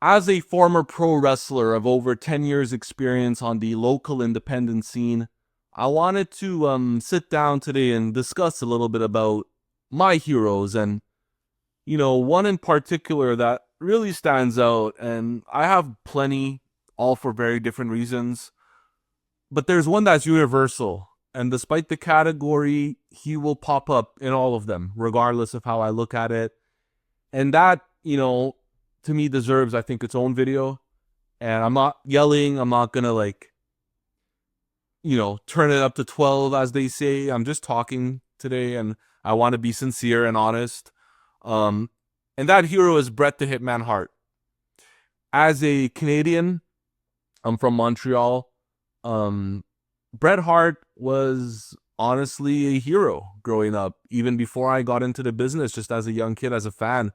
As a former pro wrestler of over 10 years experience on the local independent scene, I wanted to sit down today and discuss a little bit about my heroes and, one in particular that really stands out. And I have plenty, all for very different reasons. But there's one that's universal. And despite the category, he will pop up in all of them, regardless of how I look at it. And that, to me deserves, I think, its own video. And I'm not yelling. I'm not going to turn it up to 12, as they say. I'm just talking today and I want to be sincere and honest. Um, and that hero is Bret the Hitman Hart. As a Canadian, I'm from Montreal. Um, Bret Hart was honestly a hero growing up, even before I got into the business, just as a young kid, as a fan.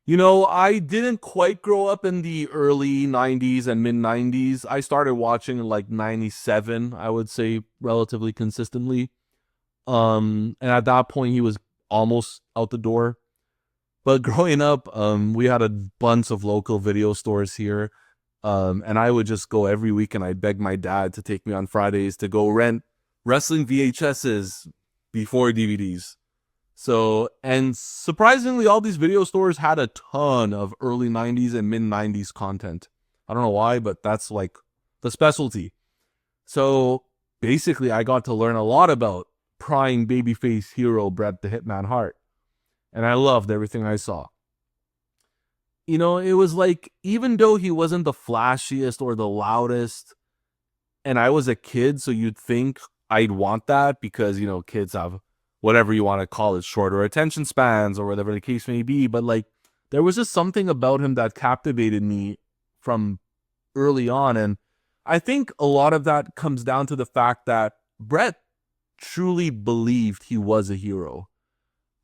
I didn't quite grow up in the early 90s and mid 90s. I started watching in like 97, I would say, relatively consistently. And at that point, he was almost out the door. But growing up, we had a bunch of local video stores here. And I would just go every week and I'd beg my dad to take me on Fridays to go rent wrestling VHSs before DVDs. So, and surprisingly, all these video stores had a ton of early 90s and mid 90s content. I don't know why, but that's like the specialty. So basically, I got to learn a lot about prime babyface hero Bret the Hitman Hart. And I loved everything I saw. It was like, even though he wasn't the flashiest or the loudest, and I was a kid, so you'd think I'd want that because, kids have whatever you want to call it, shorter attention spans or whatever the case may be. But like, there was just something about him that captivated me from early on. And I think a lot of that comes down to the fact that Bret truly believed he was a hero.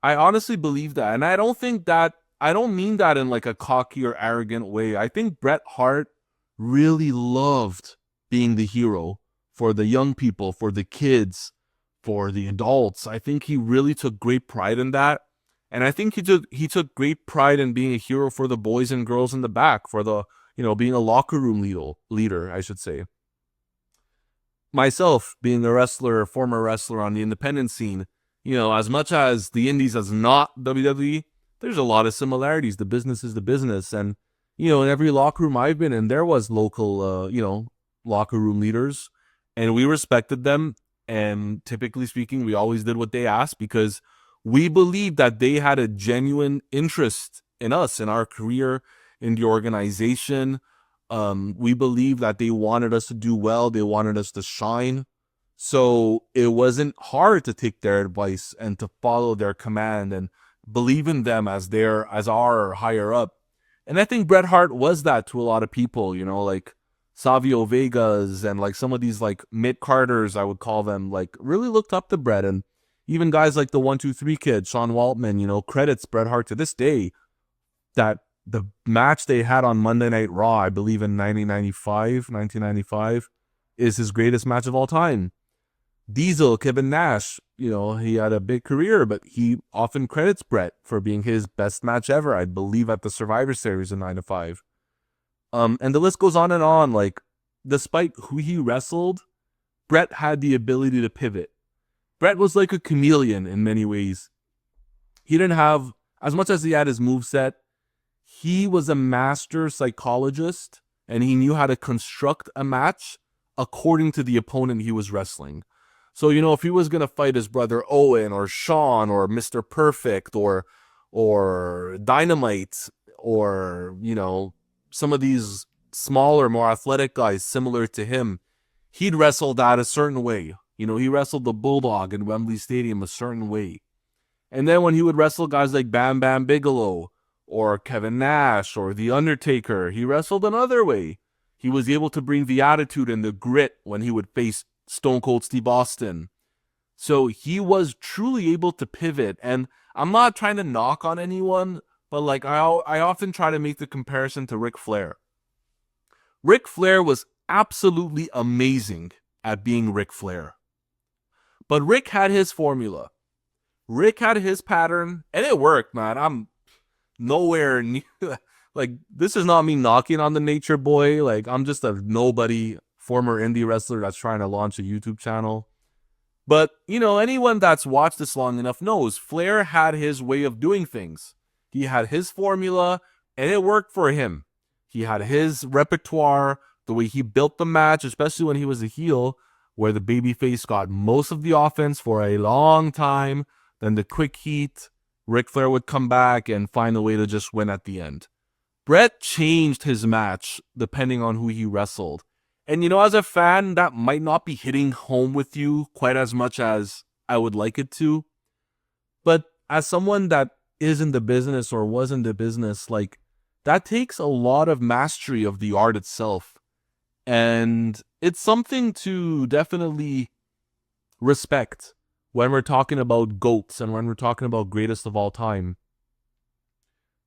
I honestly believe that. And I don't mean that in like a cocky or arrogant way. I think Bret Hart really loved being the hero for the young people, for the kids, for the adults. I think he really took great pride in that. And I think he took great pride in being a hero for the boys and girls in the back, for the, being a locker room leader, I should say. Myself, being a former wrestler on the independent scene, as much as the indies is not WWE, there's a lot of similarities. The business is the business. And, in every locker room I've been in, there was local, locker room leaders, and we respected them. And typically speaking, we always did what they asked because we believed that they had a genuine interest in us, in our career, in the organization. We believed that they wanted us to do well. They wanted us to shine. So it wasn't hard to take their advice and to follow their command and believe in them as our higher up. And I think Bret Hart was that to a lot of people, like Savio Vegas and like some of these like mid-carders, I would call them, like really looked up to Bret. And even guys like the 1-2-3 kid, Sean Waltman, credits Bret Hart to this day that the match they had on Monday Night Raw, I believe in 1995, is his greatest match of all time. Diesel, Kevin Nash, he had a big career, but he often credits Bret for being his best match ever, I believe, at the Survivor Series in 9-5. And the list goes on and on. Like, despite who he wrestled, Bret had the ability to pivot. Bret was like a chameleon in many ways. He didn't have, as much as he had his moveset, he was a master psychologist, and he knew how to construct a match according to the opponent he was wrestling. So, if he was going to fight his brother Owen or Sean or Mr. Perfect or Dynamite or, some of these smaller, more athletic guys similar to him, he'd wrestle that a certain way. He wrestled the Bulldog in Wembley Stadium a certain way. And then when he would wrestle guys like Bam Bam Bigelow or Kevin Nash or The Undertaker, he wrestled another way. He was able to bring the attitude and the grit when he would face Stone Cold Steve Austin. So he was truly able to pivot. And I'm not trying to knock on anyone, but like I often try to make the comparison to Ric Flair. Ric Flair was absolutely amazing at being Ric Flair. But Rick had his formula. Rick had his pattern, and it worked, man. I'm nowhere near Like, this is not me knocking on the Nature Boy. Like, I'm just a nobody, former indie wrestler that's trying to launch a YouTube channel. But, anyone that's watched this long enough knows Flair had his way of doing things. He had his formula, and it worked for him. He had his repertoire, the way he built the match, especially when he was a heel, where the babyface got most of the offense for a long time. Then the quick heat, Ric Flair would come back and find a way to just win at the end. Bret changed his match depending on who he wrestled. And as a fan, that might not be hitting home with you quite as much as I would like it to. But as someone that is in the business or was in the business, like, that takes a lot of mastery of the art itself. And it's something to definitely respect when we're talking about GOATs and when we're talking about greatest of all time.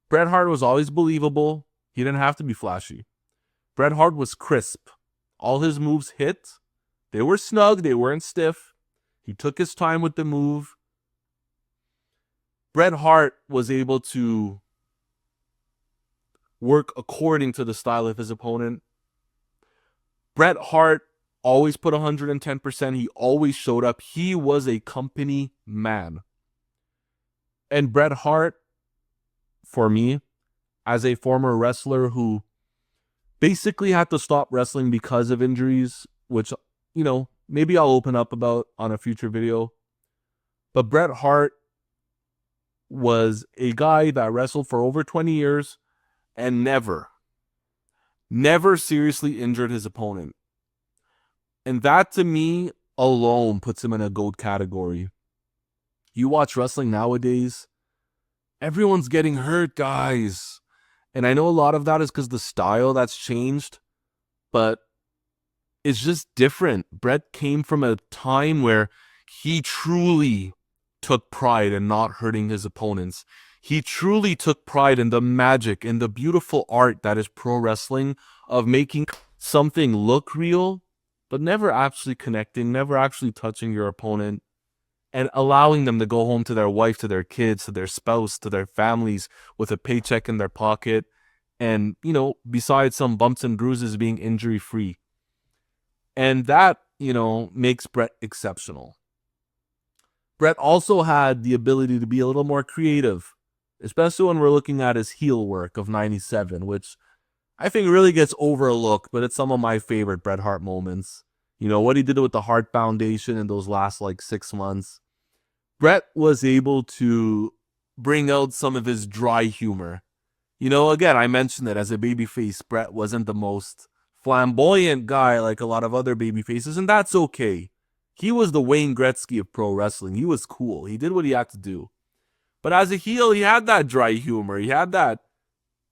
Bret Hart was always believable. He didn't have to be flashy. Bret Hart was crisp. All his moves hit. They were snug. They weren't stiff. He took his time with the move. Bret Hart was able to work according to the style of his opponent. Bret Hart always put 110%. He always showed up. He was a company man. And Bret Hart, for me, as a former wrestler who basically had to stop wrestling because of injuries, which, maybe I'll open up about on a future video. But Bret Hart was a guy that wrestled for over 20 years and never seriously injured his opponent. And that, to me, alone puts him in a GOAT category. You watch wrestling nowadays, everyone's getting hurt, guys. And I know a lot of that is because the style that's changed, but it's just different. Bret came from a time where he truly took pride in not hurting his opponents. He truly took pride in the magic and the beautiful art that is pro wrestling, of making something look real, but never actually connecting, never actually touching your opponent, and allowing them to go home to their wife, to their kids, to their spouse, to their families with a paycheck in their pocket. And, besides some bumps and bruises, being injury free. And that, makes Bret exceptional. Bret also had the ability to be a little more creative, especially when we're looking at his heel work of 97, which I think really gets overlooked, but it's some of my favorite Bret Hart moments. What he did with the Hart Foundation in those last 6 months. Bret was able to bring out some of his dry humor. Again, I mentioned that as a babyface, Bret wasn't the most flamboyant guy like a lot of other babyfaces, and that's okay. He was the Wayne Gretzky of pro wrestling. He was cool. He did what he had to do. But as a heel, he had that dry humor. He had that,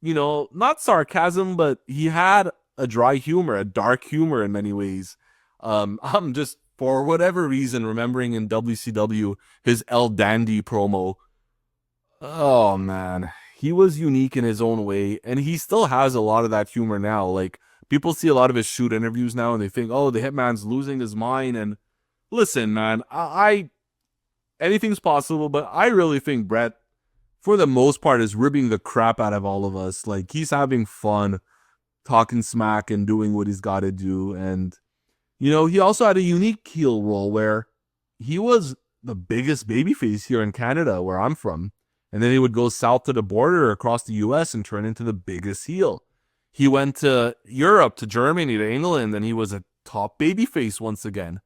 not sarcasm, but he had a dry humor, a dark humor in many ways. I'm just, for whatever reason, remembering in WCW, his El Dandy promo. Oh, man. He was unique in his own way, and he still has a lot of that humor now. Like, people see a lot of his shoot interviews now, and they think, oh, the Hitman's losing his mind. And listen, man, anything's possible, but I really think Bret, for the most part, is ribbing the crap out of all of us. Like, he's having fun talking smack and doing what he's got to do. And, he also had a unique heel role where he was the biggest babyface here in Canada, where I'm from. And then he would go south to the border across the US and turn into the biggest heel. He went to Europe, to Germany, to England, and he was a top babyface once again.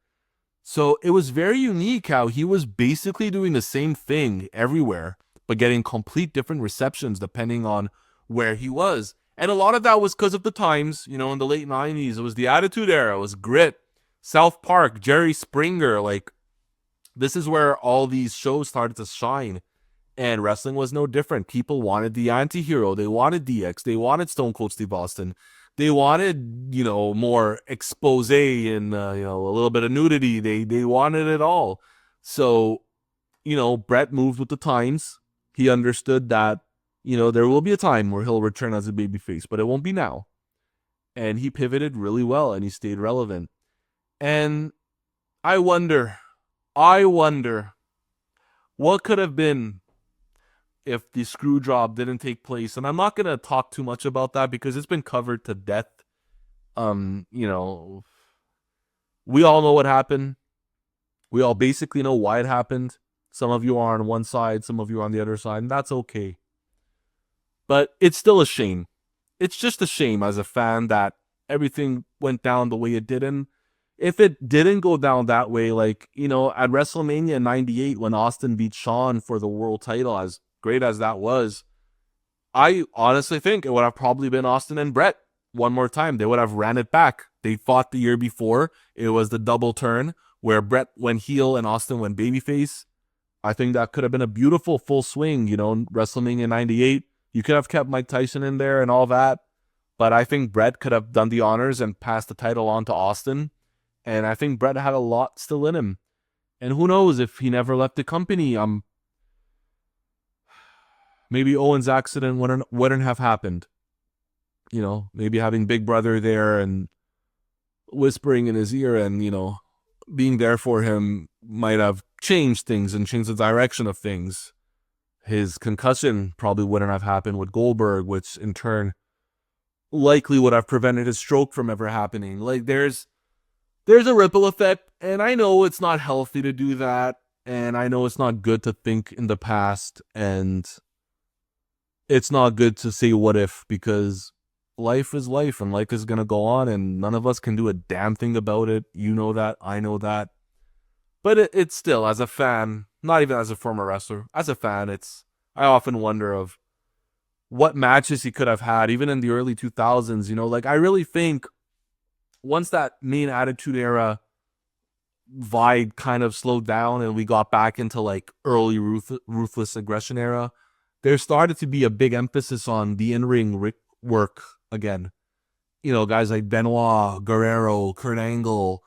So it was very unique how he was basically doing the same thing everywhere, but getting complete different receptions depending on where he was. And a lot of that was because of the times, in the late 90s. It was the Attitude Era. It was Grit, South Park, Jerry Springer. This is where all these shows started to shine. And wrestling was no different. People wanted the anti-hero. They wanted DX. They wanted Stone Cold Steve Austin. They wanted, more expose and, a little bit of nudity. They wanted it all. So, Bret moved with the times. He understood that, there will be a time where he'll return as a babyface, but it won't be now. And he pivoted really well, and he stayed relevant. And I wonder, what could have been if the screw job didn't take place. And I'm not going to talk too much about that because it's been covered to death. You know, we all know what happened. We all basically know why it happened. Some of you are on one side, some of you are on the other side, and that's okay. But it's still a shame. It's just a shame as a fan that everything went down the way it did. And if it didn't go down that way, like, you know, at WrestleMania 98, when Austin beat Shawn for the world title, as great as that was, I honestly think it would have probably been Austin and Bret one more time. They would have ran it back. They fought the year before. It was the double turn where Bret went heel and Austin went babyface. I think that could have been a beautiful full swing, you know, WrestleMania 98. You could have kept Mike Tyson in there and all that. But I think Bret could have done the honors and passed the title on to Austin. And I think Bret had a lot still in him. And who knows if he never left the company, maybe Owen's accident wouldn't have happened. You know, maybe having Big Brother there and whispering in his ear and, you know, being there for him might have changed things and changed the direction of things. His concussion probably wouldn't have happened with Goldberg, which in turn likely would have prevented his stroke from ever happening. Like, there's a ripple effect, and I know it's not healthy to do that, and I know it's not good to think in the past, and it's not good to say what if, because life is life, and life is going to go on, and none of us can do a damn thing about it. You know that, I know that. But it's still, as a fan, not even as a former wrestler, as a fan, I often wonder of what matches he could have had, even in the early 2000s, you know, like, I really think once that main Attitude Era vibe kind of slowed down and we got back into like early ruthless aggression era, there started to be a big emphasis on the in-ring work again. You know, guys like Benoit, Guerrero, Kurt Angle,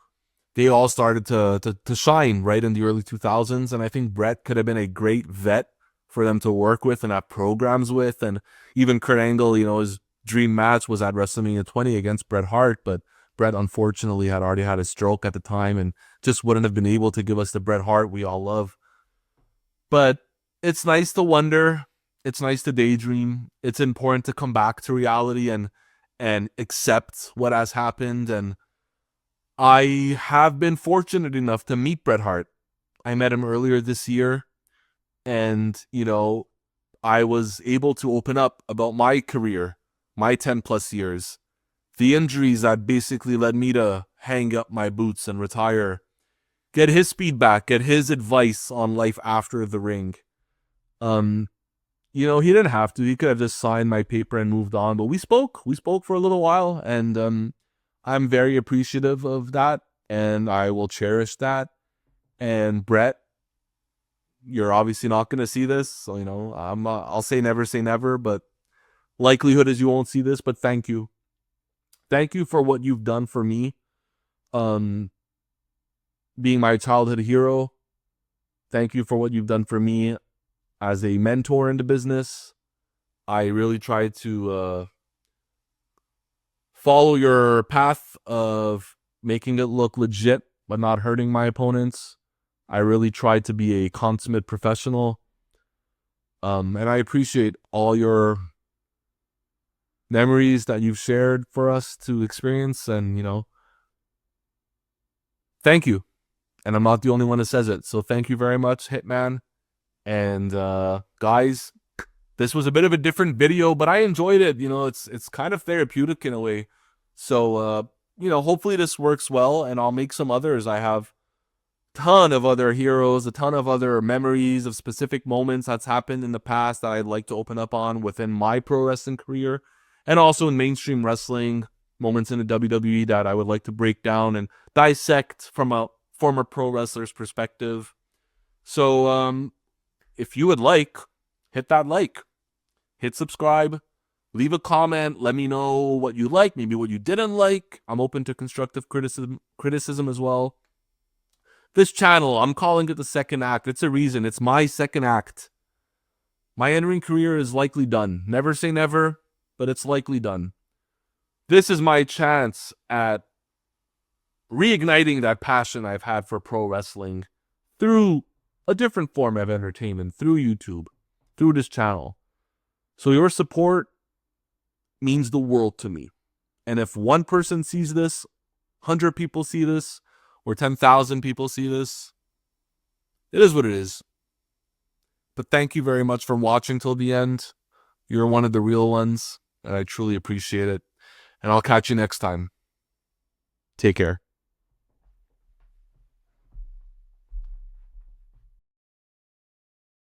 they all started to shine right in the early 2000s. And I think Bret could have been a great vet for them to work with and have programs with. And even Kurt Angle, you know, his dream match was at WrestleMania 20 against Bret Hart, but Bret unfortunately had already had a stroke at the time and just wouldn't have been able to give us the Bret Hart we all love. But it's nice to wonder. It's nice to daydream. It's important to come back to reality and accept what has happened. And I have been fortunate enough to meet Bret Hart. I met him earlier this year, and, you know, I was able to open up about my career, my 10 plus years, the injuries that basically led me to hang up my boots and retire, get his feedback, get his advice on life after the ring. You know, he didn't have to. He could have just signed my paper and moved on, but we spoke for a little while, and I'm very appreciative of that, and I will cherish that. And Bret, you're obviously not going to see this, so, you know, I'll say never, but likelihood is you won't see this, but thank you. Thank you for what you've done for me, being my childhood hero. Thank you for what you've done for me as a mentor in the business. I really tried to follow your path of making it look legit, but not hurting my opponents. I really tried to be a consummate professional. And I appreciate all your memories that you've shared for us to experience. And, you know, thank you. And I'm not the only one that says it. So thank you very much, Hitman. And guys, this was a bit of a different video, but I enjoyed it. You know, it's kind of therapeutic in a way. So, you know, hopefully this works well, and I'll make some others. I have a ton of other heroes, a ton of other memories of specific moments that's happened in the past that I'd like to open up on within my pro wrestling career, and also in mainstream wrestling, moments in the WWE that I would like to break down and dissect from a former pro wrestler's perspective. So, if you would like, hit that like, hit subscribe, leave a comment, let me know what you like, maybe what you didn't like. I'm open to constructive criticism as well. This channel, I'm calling it the second act. It's a reason. It's my second act. My in-ring career is likely done. Never say never, but it's likely done. This is my chance at reigniting that passion I've had for pro wrestling through a different form of entertainment, through YouTube, through this channel. So your support means the world to me. And if one person sees this, 100 people see this, or 10,000 people see this, it is what it is. But thank you very much for watching till the end. You're one of the real ones, and I truly appreciate it. And I'll catch you next time. Take care.